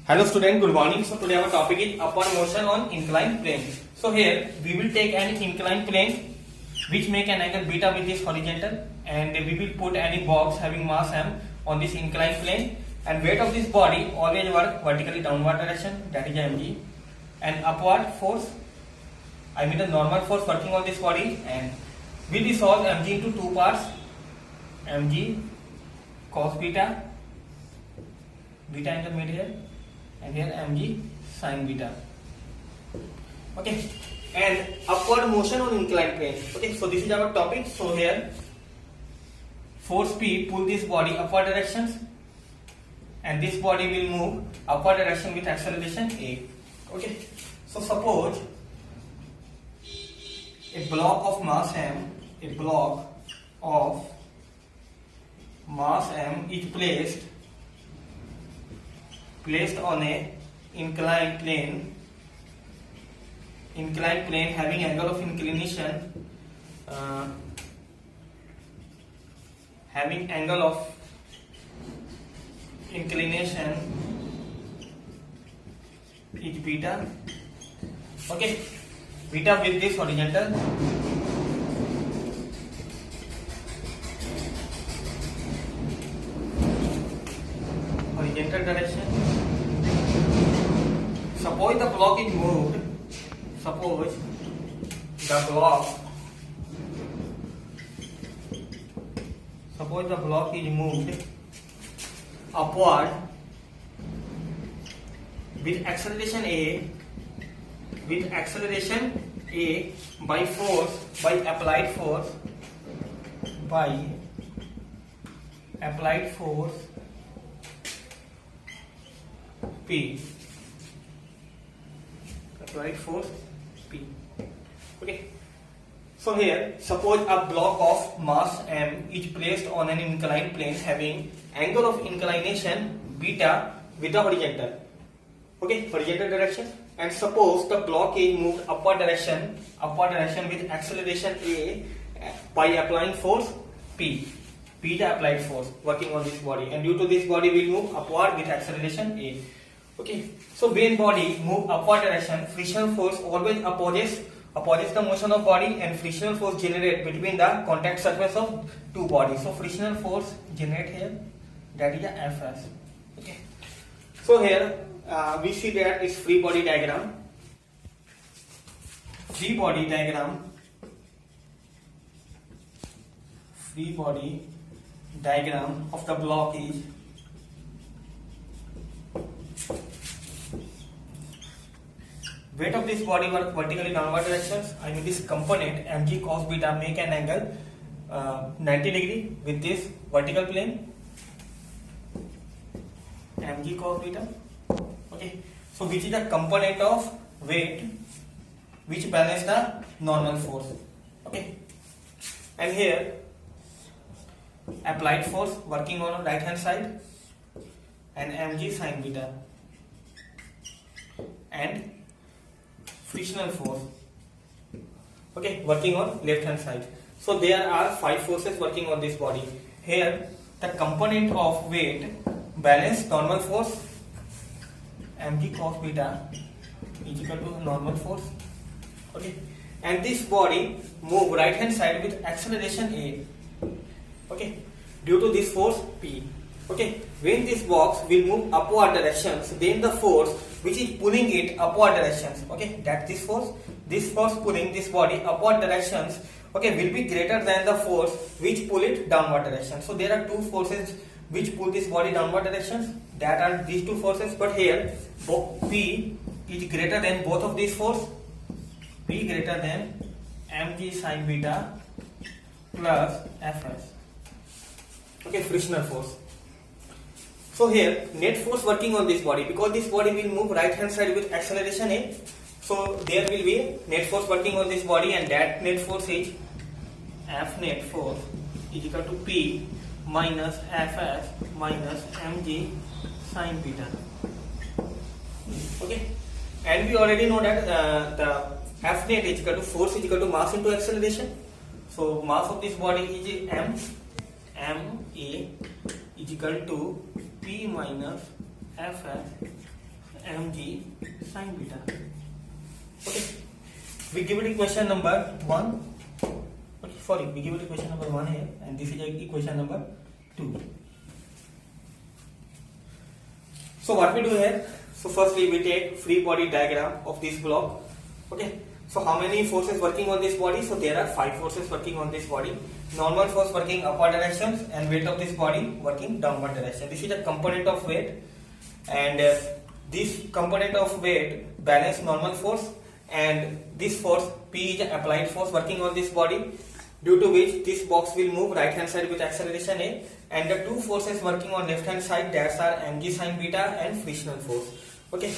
Hello student, good morning. So today our topic is upward motion on inclined plane. So here we will take an inclined plane which make an angle beta with this horizontal, and we will put any box having mass m on this inclined plane, and weight of this body always work vertically downward direction, that is mg, and upward force, I mean the normal force working on this body, and we will solve mg into two parts, mg cos beta, beta in the mid here, and here mg sin beta. Okay, and upward motion on inclined plane. Okay, so this is our topic. So here force P pull this body upward directions, and this body will move upward direction with acceleration A. Okay, so suppose a block of mass m, is placed on a inclined plane having angle of inclination is beta. Okay, beta with this horizontal, direction. Suppose the block is moved. Suppose the block is moved upward with acceleration A by applied force P. Applied force P. Okay. So here, suppose a block of mass m is placed on an inclined plane having angle of inclination beta with the horizontal. Okay, horizontal direction. And suppose the block is moved upward direction with acceleration A by applying force P. P the applied force working on this body, and due to this body will move upward with acceleration A. Okay, so when body move upward direction, frictional force always opposes the motion of body, and frictional force generate between the contact surface of two bodies. So frictional force generate here, that is a Fs. Okay, so here we see that is free body diagram. Free body diagram of the block is weight of this body work vertically downward directions. I mean this component mg cos beta make an angle 90 degree with this vertical plane, mg cos beta. Okay, so which is the component of weight which balance the normal force. Okay, and here applied force working on right hand side, and mg sin beta, and frictional force, okay, working on left hand side. So there are 5 forces working on this body. Here the component of weight balance normal force, mg cos beta is equal to normal force. Okay, and this body move right hand side with acceleration A. Okay, due to this force P. Okay, when this box will move upward directions, then the force which is pulling it upward directions, okay, that this force pulling this body upward directions, okay, will be greater than the force which pull it downward direction. So there are two forces which pull this body downward directions, that are these two forces, but here P is greater than both of these force. P greater than mg sin beta plus Fs. Okay, frictional force. So here net force working on this body, because this body will move right hand side with acceleration A, so there will be net force working on this body, and that net force is F net force is equal to P minus Fs minus mg sin beta. Okay, and we already know that the F net is equal to force is equal to mass into acceleration. So mass of this body is m A is equal to P minus Fs mg sin beta. Okay, we give it equation number 1. Okay, sorry, we give it equation number 1 here, and this is equation number 2. So what we do here, so firstly we take free body diagram of this block. Okay, so how many forces working on this body? So there are 5 forces working on this body. Normal force working upward directions, and weight of this body working downward direction. This is a component of weight, and this component of weight balance normal force, and this force P is an applied force working on this body, due to which this box will move right hand side with acceleration A, and the 2 forces working on left hand side, that are mg sin beta and frictional force. Okay,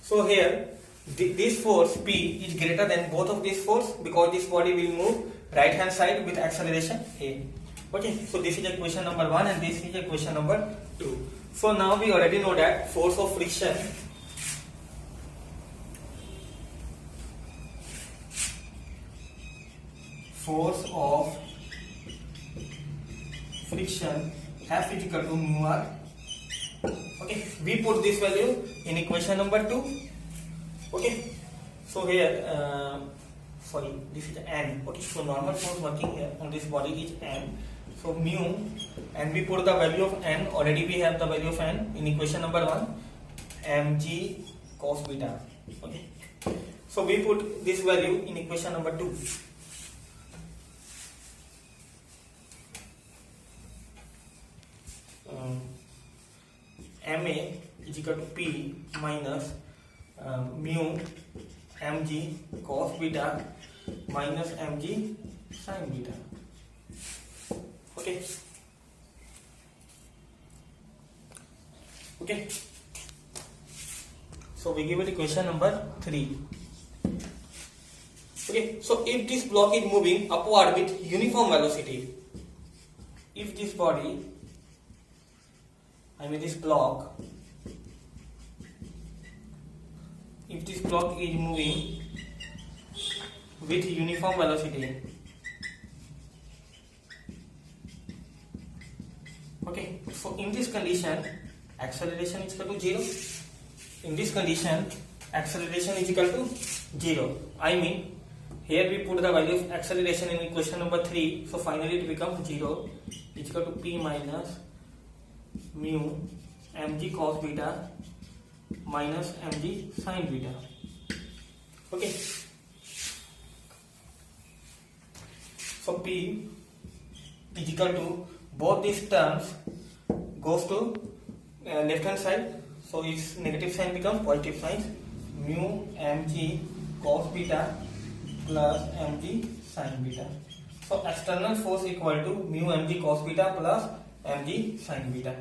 so here this force P is greater than both of these force, because this body will move right hand side with acceleration A. Okay, so this is equation number 1, and this is equation number 2. So now we already know that force of friction F is equal to mu r. Okay, we put this value in equation number 2. Okay, so here sorry, this is n. Okay, so normal force working here on this body is n. So mu, and we put the value of n. Already we have the value of n in equation number 1, mg cos beta. Okay, so we put this value in equation number 2. Ma is equal to P minus mu mg cos beta minus mg sin beta. Okay. Okay. So we give it equation number 3. Okay. So if this block is moving upward with uniform velocity, if this body, I mean this block, if this block is moving with uniform velocity, okay, so in this condition acceleration is equal to 0. In this condition acceleration is equal to 0. I mean here we put the value of acceleration in equation number 3, so finally it becomes 0 is equal to P minus mu mg cos beta minus mg sin beta. Okay, so P is equal to, both these terms goes to left hand side, so its negative sign becomes positive sign, mu mg cos beta plus mg sin beta. So external force equal to mu mg cos beta plus mg sin beta.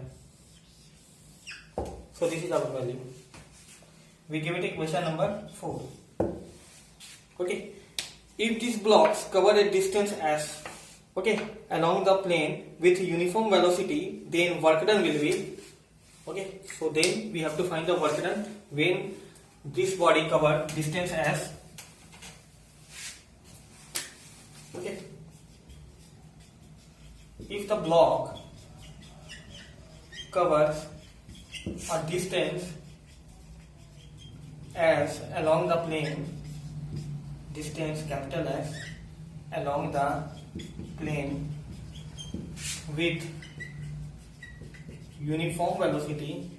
So this is our value. We give it equation number 4. Okay, if these blocks cover a distance s, okay, along the plane with uniform velocity, then work done will be, okay, so then we have to find the work done when this body cover distance s. Okay, if the block covers a distance as along the plane, distance capital S along the plane with uniform velocity,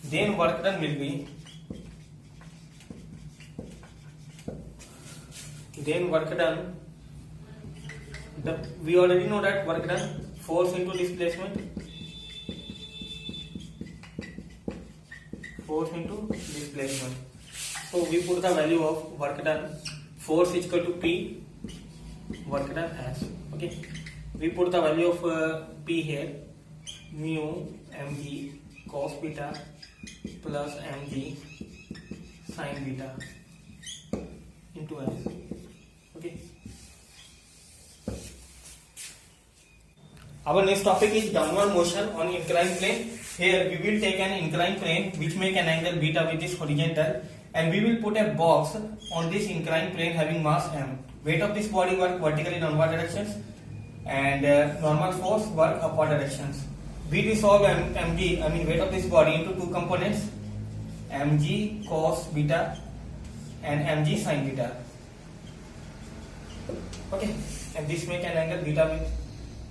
then work done will be, we already know that work done, force into displacement, so we put the value of work done, force is equal to P, work done as, okay, we put the value of P here, mu mg cos beta plus mg sin beta into S. Okay, our next topic is downward motion on inclined plane. Here we will take an inclined plane which make an angle beta which is horizontal, and we will put a box on this inclined plane having mass m. Weight of this body work vertically in downward directions, and normal force work upward directions. we resolve mg, I mean weight of this body, into two components, mg cos beta and mg sin beta. Okay, and this make an angle beta with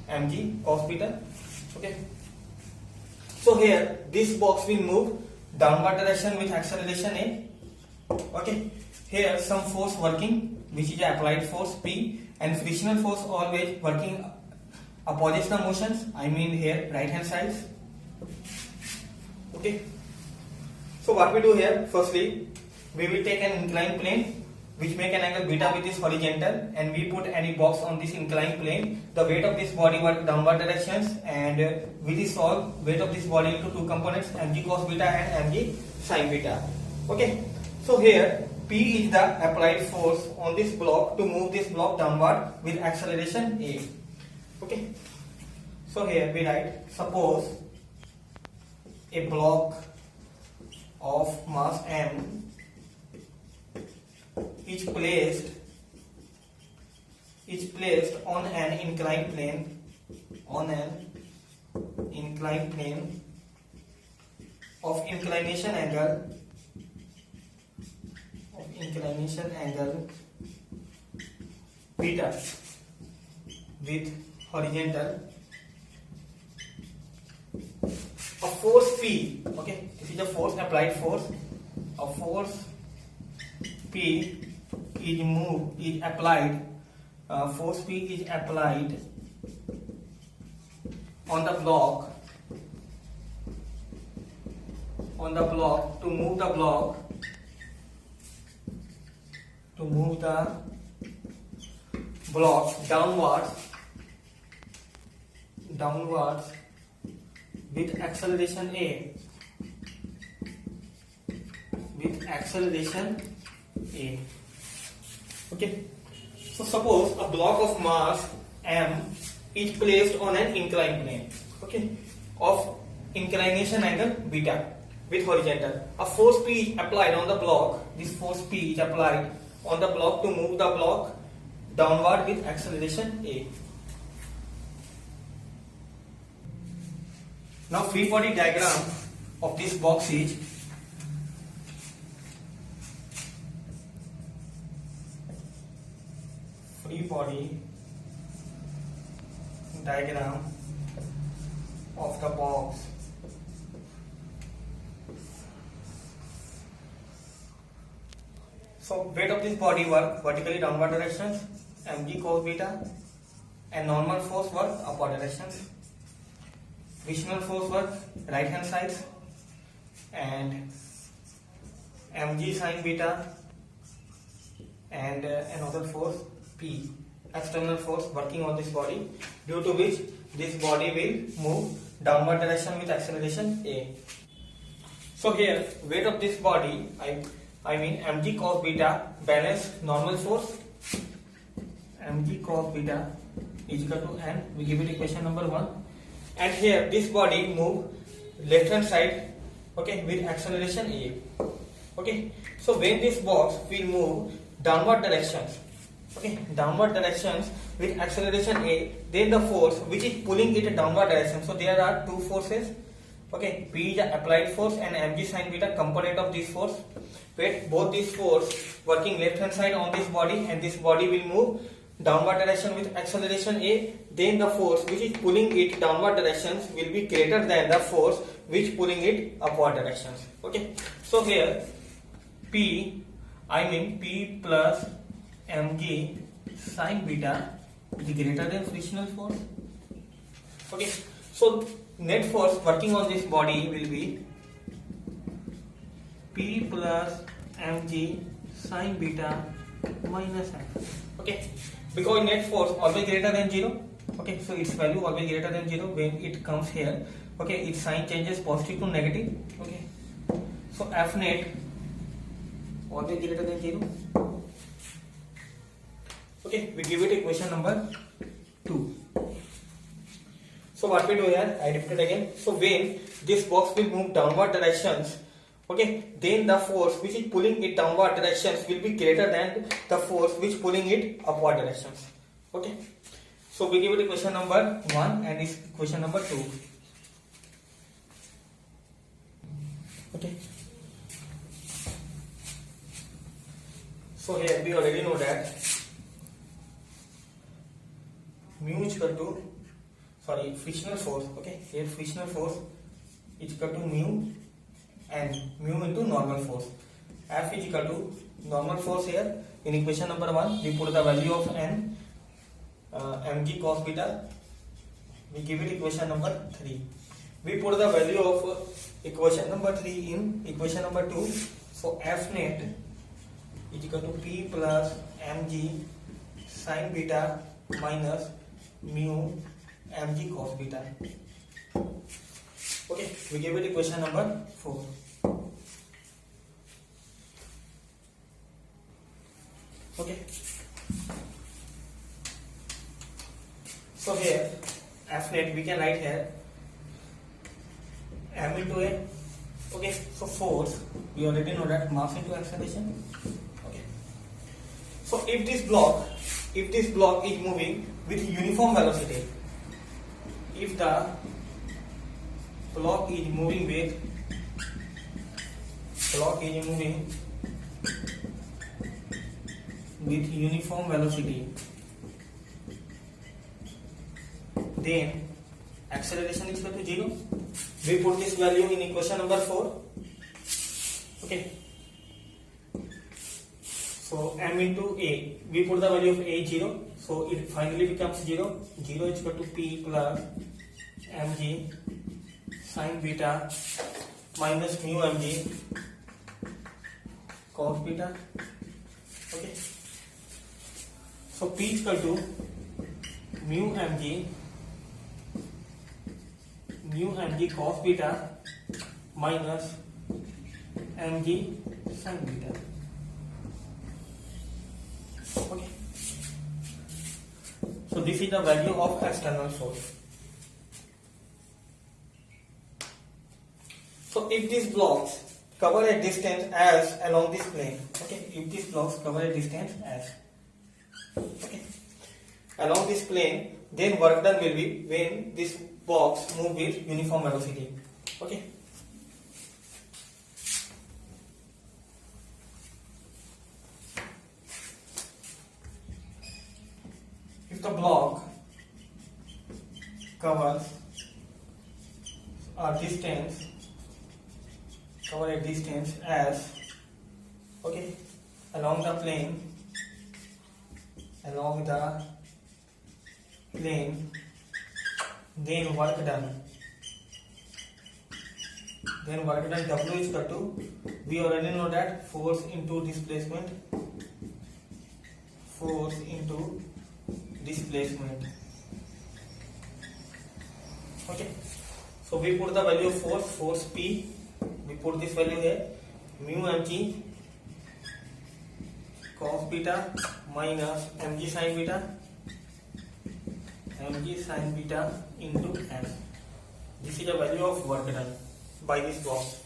mg cos beta. Okay, so here this box will move downward direction with acceleration a. Okay, here some force working, which is applied force P, and frictional force always working oppositional motions, I mean here right hand side. Okay, so what we do here, firstly we will take an inclined plane which make an angle beta with this horizontal, and we put any box on this inclined plane. The weight of this body work downward directions, and we resolve weight of this body into two components, mg cos beta and mg sin beta. Okay, so here P is the applied force on this block to move this block downward with acceleration a. Okay, so here we write, suppose a block of mass m is placed on an inclined plane, of inclination angle beta with horizontal. A force P, okay, this is a force, applied force. A force P is applied. Force P is applied on the block to move the block downwards with acceleration a. Okay, so suppose a block of mass m is placed on an inclined plane, okay, of inclination angle beta with horizontal. A force P is applied on the block. This force P is applied on the block to move the block downward with acceleration a. Now free body diagram of this box is, free body diagram of the box. So weight of this body work vertically downward directions, mg cos beta, and normal force work upward directions. Frictional force work right hand side, and mg sin beta, and another force P, external force working on this body, due to which this body will move downward direction with acceleration a. So here weight of this body, I mean mg cos beta balanced normal force, mg cos beta is equal to n, we give it equation number 1, and here this body move left hand side, okay, with acceleration a. Okay, so when this box will move downward directions, okay, downward directions with acceleration a, then the force which is pulling it downward direction, so there are two forces, okay, P is the applied force and mg sin beta component of this force. Wait, both these force working left hand side on this body, and this body will move downward direction with acceleration a, then the force which is pulling it downward directions will be greater than the force which pulling it upward directions. Okay, so here P, I mean P plus mg sin beta is greater than frictional force. Okay, so net force working on this body will be P plus mg sin beta minus f. Okay, because net force always greater than 0. Okay, so its value always greater than 0 when it comes here. Okay, its sign changes positive to negative. Okay, so f net always greater than 0. Okay, we give it equation number 2. So what we do here, I repeat it again. So when this box will move downward directions, okay, then the force which is pulling it downward directions will be greater than the force which pulling it upward directions. Okay, so we give it equation number 1 and this equation number 2. Okay. So here we already know that mu is equal to frictional force. Okay, here frictional force is equal to mu and mu into normal force. F is equal to normal force. Here in equation number 1 we put the value of n, mg cos beta. We give it equation number 3. We put the value of equation number 3 in equation number 2. So F net is equal to P plus mg sin beta minus mu mg cos beta. Okay, we give it equation number 4. Okay, so here F net we can write here m into a. Okay, so force we already know that mass into acceleration. Okay, so if this block is moving with uniform velocity, if the block is moving with uniform velocity, then acceleration is equal to 0. We put this value in equation number 4. Okay, so m into a, we put the value of a 0, so it finally becomes 0. 0 is equal to P plus mg sin beta minus mu mg cos beta. Okay, so P is equal to mu mg cos beta minus mg sin beta. Okay, so this is the value of external force. So if these blocks cover a distance as along this plane, okay, if these blocks cover a distance as, okay, along this plane, then work done will be when this box move with uniform velocity. Okay, if the block covers a distance as, okay, along the plane, then work done W is equal to, we already know that force into displacement. Okay, so we put the value of force P, we put this value here, mu mg cos beta minus mg sin beta into m. This is the value of work done by this box.